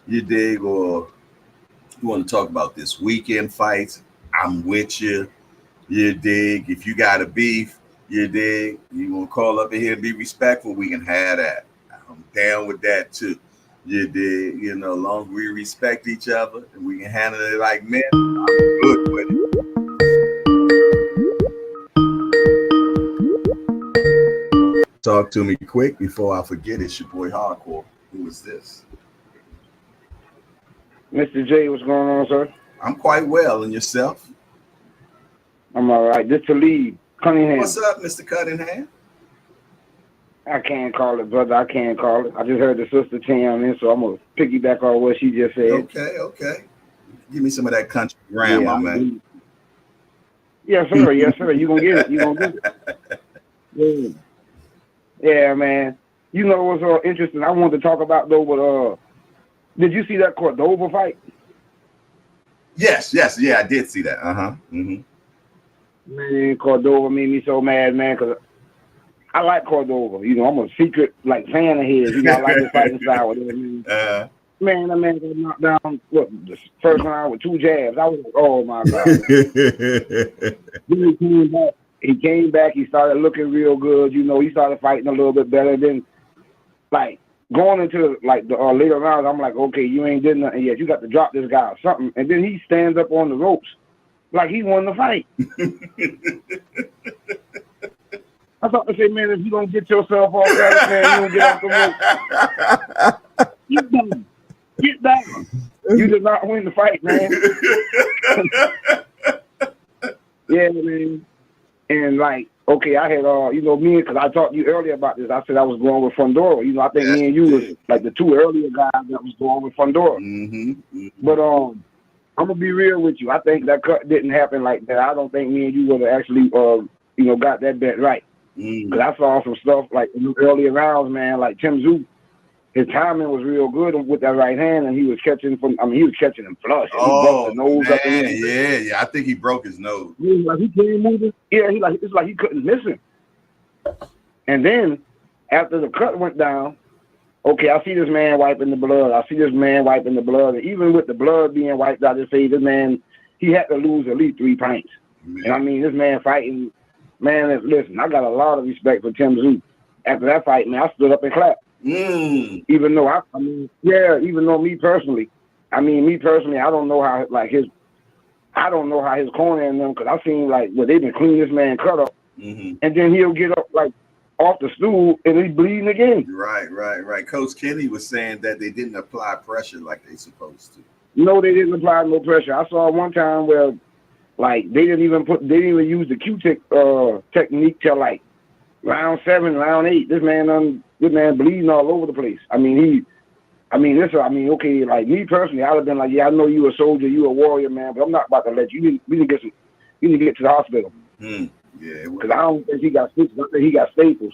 You dig? Or you want to talk about this weekend fights? I'm with you. You dig? If you got a beef, you dig? You want to call up in here and be respectful? We can have that. I'm down with that too. You dig? You know, as long as we respect each other and we can handle it like men, I'm good with it. Talk to me quick before I forget. It's your boy Hardcore. Who is this? Mr. J, what's going on, sir? I'm quite well. And yourself? I'm all right. This is Talib Cunningham. What's up, Mr. Cunningham? I can't call it, brother. I can't call it. I just heard the sister chime in, so I'm going to piggyback on what she just said. Okay. Give me some of that country grandma, man. Yes, sir. Yes, sir. You going to get it. Yeah, man. You know what's interesting? I wanted to talk about, though, but did you see that Cordova fight? Yes. Yeah, I did see that. Man, Cordova made me so mad, man, because I like Cordova. You know, I'm a secret, fan of his. You know, I like his fighting style. Man, that man got knocked down, the first round with 2 jabs. I was like, oh, my God. Then he came back. He came back. He started looking real good. You know, he started fighting a little bit better. Then, like, going into, like, the later rounds, I'm like, okay, you ain't did nothing yet. You got to drop this guy or something. And then he stands up on the ropes like he won the fight. I thought to say, man, if you don't get yourself off that, man, you don't get off the rope. Get down. Get down. You did not win the fight, man. Yeah, man. And, like, okay, I had, you know, me, because I talked to you earlier about this. I said I was going with Fundora. You know, I think me and you was, like, the two earlier guys that was going with Fundora. But, I'm going to be real with you. I think that cut didn't happen like that. I don't think me and you would have actually, you know, got that bet right. Because I saw some stuff, like, in the earlier rounds, man, like Tim Tszyu. His timing was real good with that right hand, and he was catching he was catching him flush. And he broke the nose up in him. Yeah. I think he broke his nose. Like he came moving. Yeah, it's like he couldn't miss him. And then after the cut went down, okay, I see this man wiping the blood. And even with the blood being wiped out, I say this man, he had to lose at least 3 pints. And I mean, this man fighting, man, listen, I got a lot of respect for Tim Tszyu. After that fight, man, I stood up and clapped. Even though even though me personally, I don't know how his corner and them, because I seen like they've been cleaning this man cut up, and then he'll get up like off the stool and he's bleeding again. Right. Coach Kenny was saying that they didn't apply pressure like they supposed to. No, they didn't apply no pressure. I saw one time where like they didn't even use the Q-tip technique till like round 7, round 8. This man bleeding all over the place. Okay, like me personally, I'd have been like, yeah, I know you a soldier, you a warrior, man, but I'm not about to let you. We need to get to the hospital. Yeah, because I don't think he got stitches. I think he got staples.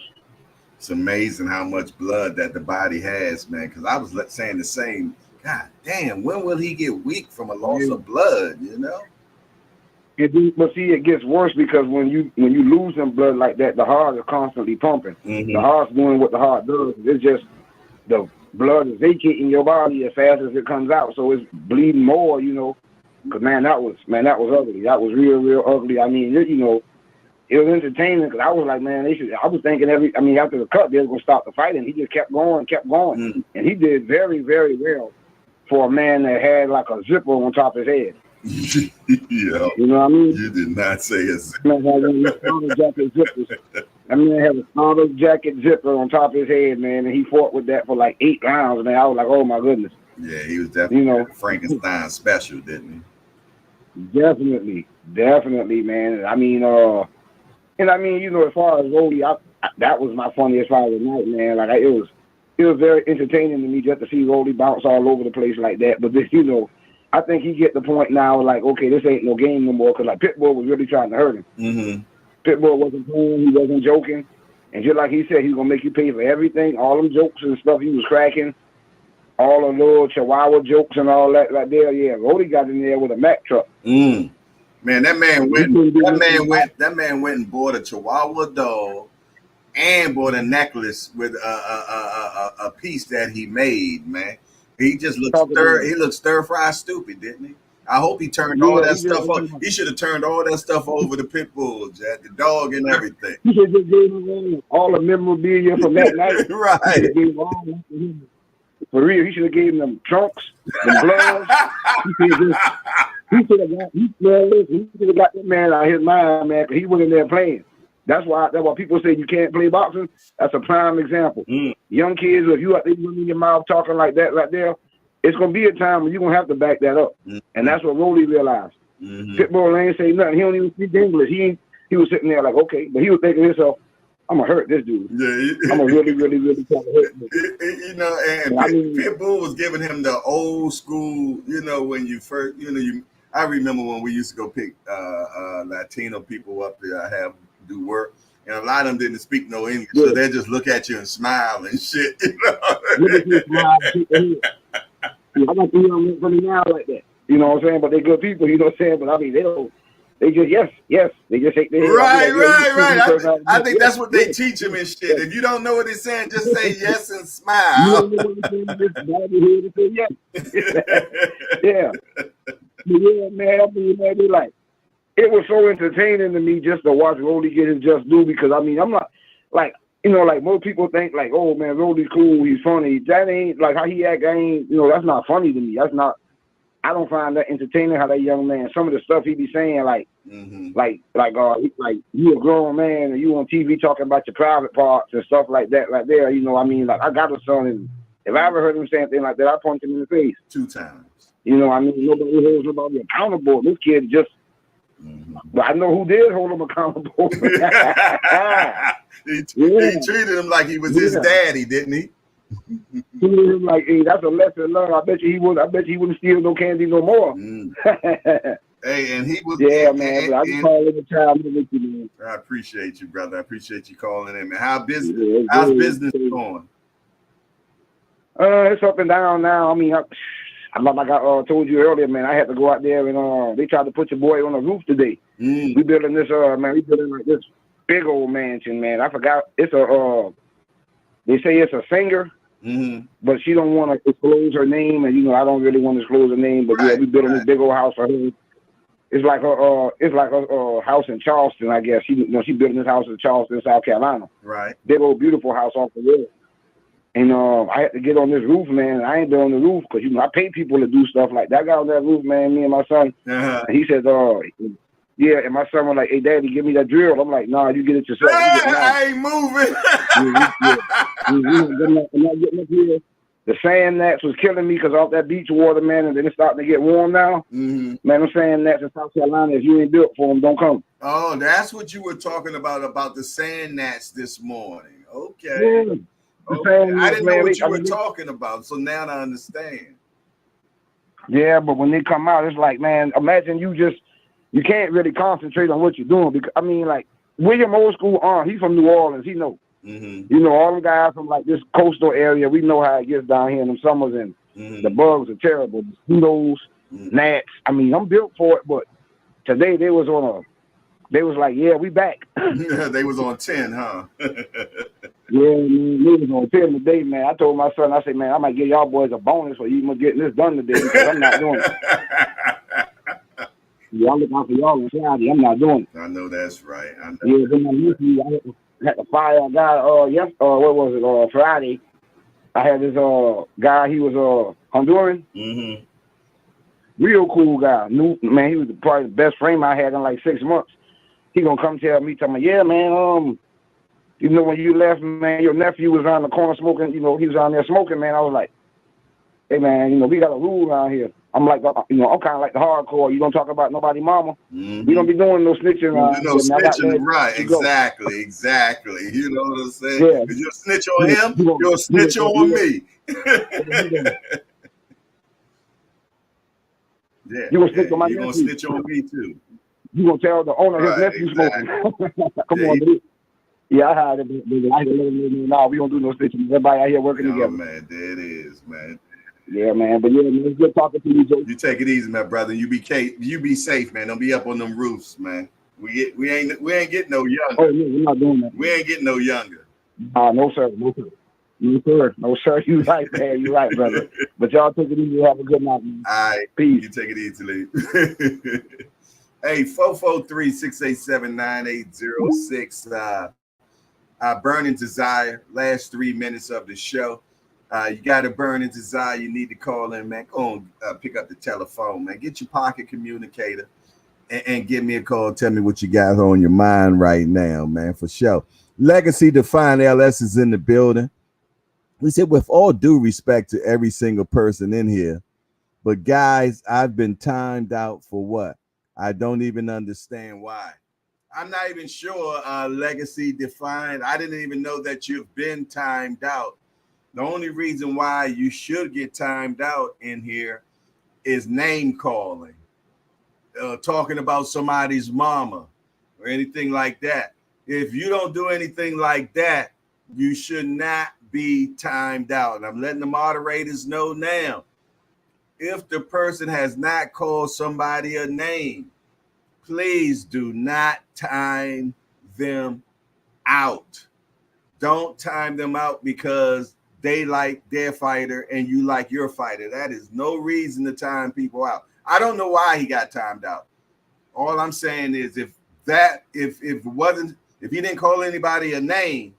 It's amazing how much blood that the body has, man. Because I was saying the same. God damn, when will he get weak from a loss of blood? You know. But see, it gets worse because when you losing blood like that, the heart is constantly pumping. The heart's doing what the heart does. It's just the blood is vacating your body as fast as it comes out, so it's bleeding more. You know, because man, that was ugly. That was real ugly. I mean, you know, it was entertaining because I was like, man, I was thinking after the cut they were gonna stop the fight, and he just kept going, and he did very, very well for a man that had like a zipper on top of his head. Yeah. You know what I mean? You did not say a zipper. That man had a starter jacket zipper on top of his head, man, and he fought with that for like 8 rounds, man. I was like, oh my goodness. Yeah, he was definitely Frankenstein special, didn't he? Definitely, man. I mean, you know, as far as Rolly, that was my funniest fight of the night, man. Like it was very entertaining to me just to see Rolly bounce all over the place like that. But this, you know, I think he get the point now, like, okay, this ain't no game no more, because like Pitbull was really trying to hurt him. Pitbull wasn't playing, he wasn't joking, and just like he said, he's gonna make you pay for everything, all them jokes and stuff he was cracking, all the little Chihuahua jokes and all that right there. Yeah, Rolly got in there with a Mack truck. Man, that man went and bought a Chihuahua dog and bought a necklace with a piece that he made, man. He just looked stir fry stupid, didn't he? I hope he turned all that stuff up. He should have turned all that stuff over to Pitbull, Jack, the dog and everything. He should have gave him all the memorabilia from that night. Right. For real, he should have gave him them trunks, them gloves. He should have got that man out of his mind, man, because he wasn't there playing. That's why people say you can't play boxing. That's a prime example. Young kids, if you out there in your mouth talking like that right there, it's gonna be a time when you're gonna have to back that up. And that's what Rolly realized. Pitbull ain't say nothing. He don't even speak English. He was sitting there like, okay, but he was thinking to himself, I'm gonna hurt this dude. I'm gonna really try to hurt him. You know, and Pitbull was giving him the old school, you know, when you first, you know, I remember when we used to go pick Latino people up there, I have do work, and a lot of them didn't speak no English, so they just look at you and smile and shit. You know? I like to hear them from me now like that. You know what I'm saying? But they're good people, you know what I'm saying? But I mean, they just yes. They just shake their head. Right. I think that's what they teach them and shit. If you don't know what they're saying, just say yes and smile. Yeah, man. I mean, man, they like, it was so entertaining to me just to watch Rolly get his just due, because I mean, I'm not like, you know, like most people think like, oh man, Rolly's cool, he's funny. That ain't like how he act. I ain't, you know, that's not funny to me. That's not. I don't find that entertaining. How that young man, some of the stuff he be saying, like, like you a grown man and you on TV talking about your private parts and stuff like that, right there. You know, I mean, like I got a son, and if I ever heard him say anything like that, I punch him in the face 2 times. You know, I mean, nobody holds nobody accountable. This kid just. But I know who did hold him accountable. He treated him like he was his daddy, didn't he? He treated him like, hey, that's a lesson learned. I bet you he wouldn't steal no candy no more. Hey, and he was. Yeah, man. But I just call him a child. Man. I appreciate you, brother. I appreciate you calling in, man. How's business going? It's up and down now. I mean, like I told you earlier, man, I had to go out there and they tried to put your boy on the roof today. We building this we building like this big old mansion, man. I forgot it's they say it's a singer, but she don't want to disclose her name, and you know I don't really want to disclose her name, but yeah, we building this big old house for her. It's like a house in Charleston, I guess. She building this house in Charleston, South Carolina. Right. Big old beautiful house off the road. And I had to get on this roof, man. I ain't been on the roof because, you know, I pay people to do stuff like that. I got on that roof, man, me and my son. And he said, yeah. And my son was like, hey, Daddy, give me that drill. I'm like, nah, you get it yourself. I ain't moving. I'm not getting up here. The sand gnats was killing me because off that beach water, man, and then it's starting to get warm now. Man, I'm saying gnats in South Carolina, if you ain't built for them, don't come. Oh, that's what you were talking about the sand gnats this morning. Okay. Yeah. Okay. I didn't know what you were talking about, so now I understand. Yeah, but when they come out, it's like, man, imagine you can't really concentrate on what you're doing. Because I mean, like, William Old School he's from New Orleans, he know. You know, all the guys from like this coastal area, we know how it gets down here in the summers, and the bugs are terrible. Mosquitoes, gnats. I mean, I'm built for it, but today they was like, yeah, we back. They was on 10, huh? Yeah, man, they was on 10 today, man. I told my son, I said, man, I might give y'all boys a bonus for you getting this done today because I'm not doing it. Yeah, I'm looking out for y'all on Friday. I'm not doing it. I know that's right. Yeah, then I had to fire a guy, what was it, Friday. I had this guy, he was Honduran. Real cool guy. Man, he was probably the best frame I had in like 6 months. He gonna come tell me, yeah, man, you know, when you left, man, your nephew was on the corner smoking, you know, he was on there smoking, man. I was like, hey, man, you know, we got a rule around here. I'm like, you know, I'm kind of like the hardcore. You don't talk about nobody mama. We don't be doing no snitching. No snitching, right, exactly. You know what I'm saying? Yeah. If you'll snitch on him, you'll snitch on me. Yeah, you gonna snitch on my nephew. You're gonna snitch on me too. You gonna tell the owner his nephew smoking. Come on, dude. Yeah, I had it. No, we don't do no snitching. Everybody out here working together. Man, there it is, man. Yeah, man. But yeah, man, it's good talking to you, Joe. You take it easy, my brother. You be safe, man. Don't be up on them roofs, man. We ain't getting no younger. Oh, yeah, we're not doing that. We ain't getting no younger. No, sir. No, sir. You right, man. You right, brother. But y'all take it easy. Have a good night, man. All right. Peace. You take it easy. Hey, 443-687-9806. Burning desire. Last 3 minutes of the show. You got a burning desire. You need to call in, man. Go on, pick up the telephone, man. Get your pocket communicator and give me a call. Tell me what you got on your mind right now, man, for sure. Legacy Defined LS is in the building. We said, with all due respect to every single person in here, but guys, I've been timed out for what? I don't even understand why. I'm not even sure, Legacy Defined. I didn't even know that you've been timed out. The only reason why you should get timed out in here is name calling, talking about somebody's mama or anything like that. If you don't do anything like that, you should not be timed out. And I'm letting the moderators know now. If the person has not called somebody a name, please do not time them out. Don't time them out because they like their fighter and you like your fighter. That is no reason to time people out. I don't know why he got timed out. All I'm saying is if he didn't call anybody a name,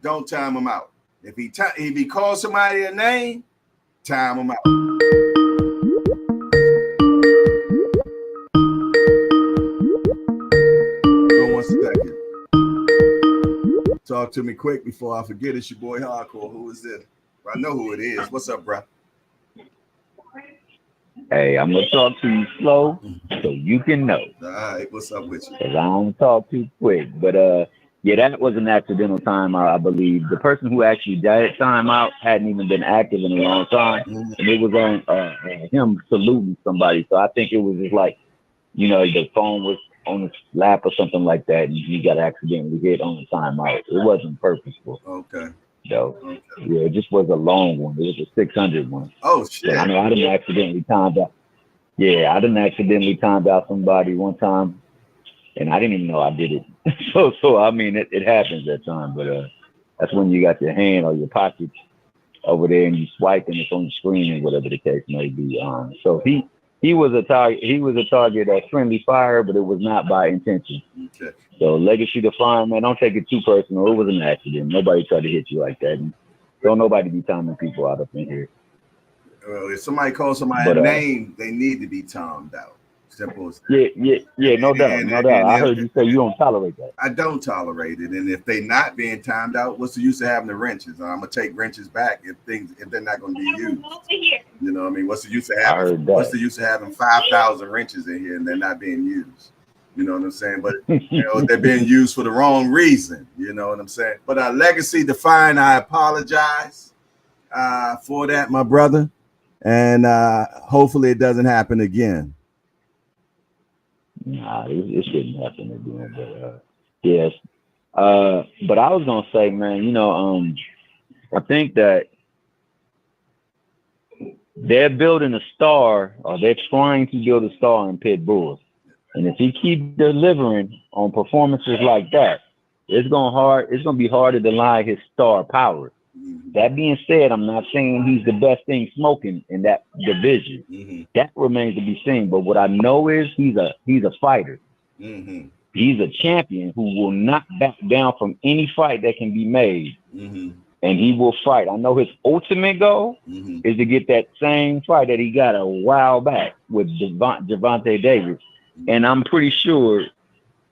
don't time him out. If he calls somebody a name, time him out. 1 second. Talk to me quick before I forget. It's your boy Hardcore. Who is this? I know who it is. What's up, bro? Hey, I'm gonna talk to you slow so you can know. All right, what's up with you? Cause I don't talk too quick. But yeah, that was an accidental timeout, I believe. The person who actually did timeout hadn't even been active in a long time, and it was on him saluting somebody. So I think it was just like, the phone was on his lap or something like that, and he got accidentally hit on the timeout. It wasn't purposeful. Okay. So yeah, it just was a long one. It was a 600 one. Oh shit! So I know I didn't accidentally timed out. Yeah, I didn't accidentally timed out somebody one time, and I didn't even know I did it. so I mean, it happens at times, but that's when you got your hand or your pocket over there and you swipe and it's on the screen and whatever the case may be. So he was a target. He was a target of friendly fire, but it was not by intention. Okay. So legacy defined, man. Don't take it too personal. It was an accident. Nobody tried to hit you like that. And don't nobody be timing people out up in here. Well, if somebody calls somebody a name, they need to be timed out. Simple as that. Yeah. No doubt. I heard you say you don't tolerate that. I don't tolerate it. And if they not being timed out, what's the use of having the wrenches? I'm gonna take wrenches back if they're not gonna be used. You know what I mean? What's the use of having 5,000 wrenches in here and they're not being used? You know what I'm saying? But they're being used for the wrong reason. You know what I'm saying? But legacy defined, I apologize for that, my brother. And hopefully it doesn't happen again. Nah, it shouldn't happen again. But yes. But I was gonna say, man, I think that they're building a star, or they're trying to build a star in Pitbull. And if he keeps delivering on performances like that, it's gonna be hard to deny his star power. That being said, I'm not saying he's the best thing smoking in that division. Mm-hmm. That remains to be seen. But what I know is he's a fighter. Mm-hmm. He's a champion who will not back down from any fight that can be made. Mm-hmm. And he will fight. I know his ultimate goal is to get that same fight that he got a while back with Gervonta Davis. And I'm pretty sure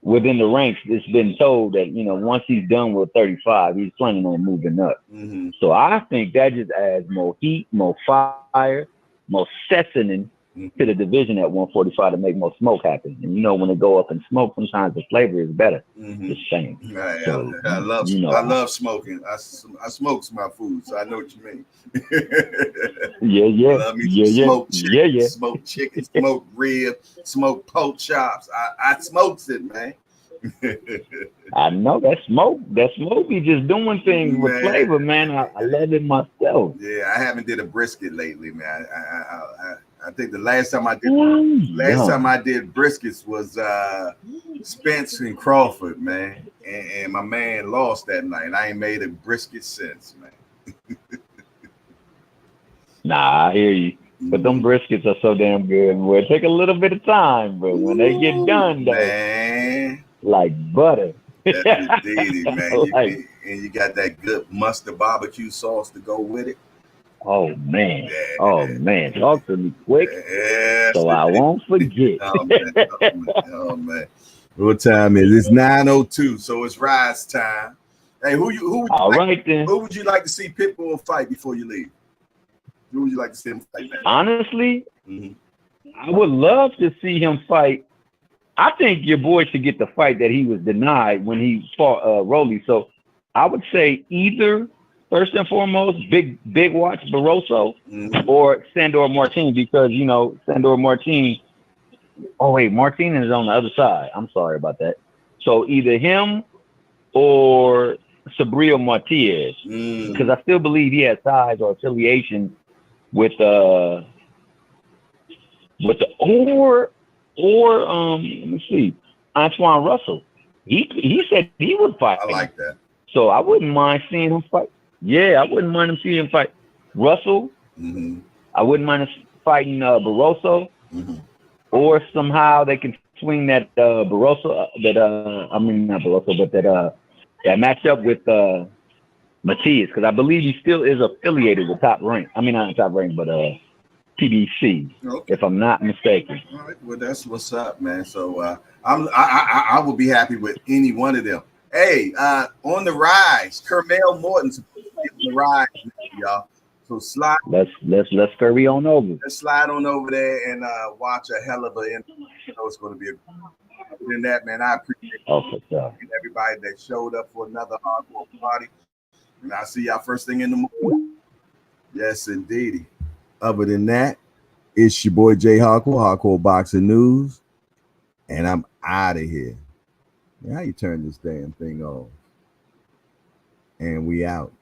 within the ranks, it's been told that, once he's done with 35, he's planning on moving up. Mm-hmm. So I think that just adds more heat, more fire, more seasoning to the division at 145 to make more smoke happen. And, when it go up in smoke, sometimes the flavor is better. Mm-hmm. Just saying. Right. So, I love smoking. I smoke my food, so I know what you mean. Yeah. I love me smoke chicken, smoke chicken, smoke rib, smoke pork chops. I smokes it, man. I know that smoke be just doing things with flavor, man. I love it myself. Yeah, I haven't did a brisket lately, man. I think the last time I did briskets was Spence and Crawford, man. And my man lost that night. I ain't made a brisket since, man. Nah, I hear you. But them briskets are so damn good. Well, it take a little bit of time, but when they get done, though, man, like butter. That's indeed, man. And you got that good mustard barbecue sauce to go with it. Oh man. Man. Talk to me quick. So I won't forget. Oh man. What time is it? It's 9:02, so it's rise time. Hey, who would you like to see Pitbull fight before you leave? Who would you like to see him fight, man? Honestly, I would love to see him fight. I think your boy should get the fight that he was denied when he fought Rolly. So I would say either, first and foremost, big watch Barroso or Sandor Martin, because Sandor Martin. Oh wait, Martin is on the other side. I'm sorry about that. So either him or Sabrio Martinez, because I still believe he has ties or affiliation with let me see, Antoine Russell. He said he would fight. I like that. So I wouldn't mind seeing him fight. Yeah, I wouldn't mind him seeing him fight Russell. I wouldn't mind him fighting Barroso. or somehow they can swing that Barroso, not Barroso, but that matchup with Matias, because I believe he still is affiliated with Top Rank. I mean, not Top Rank, but PBC, Okay. if I'm not mistaken. All right, well, that's what's up, man. So I will be happy with any one of them. Hey, on the rise, Kermel Morton's on the rise, y'all. So slide. Let's scurry on over. Let's slide on over there and watch a hell of a. You know, it's going to be a. Other than that, man, I appreciate everybody that showed up for another hardcore party, and I'll see y'all first thing in the morning. Yes, indeedy. Other than that, it's your boy Jay Hardcore Boxing News, and I'm out of here. How you turn this damn thing off? And we out.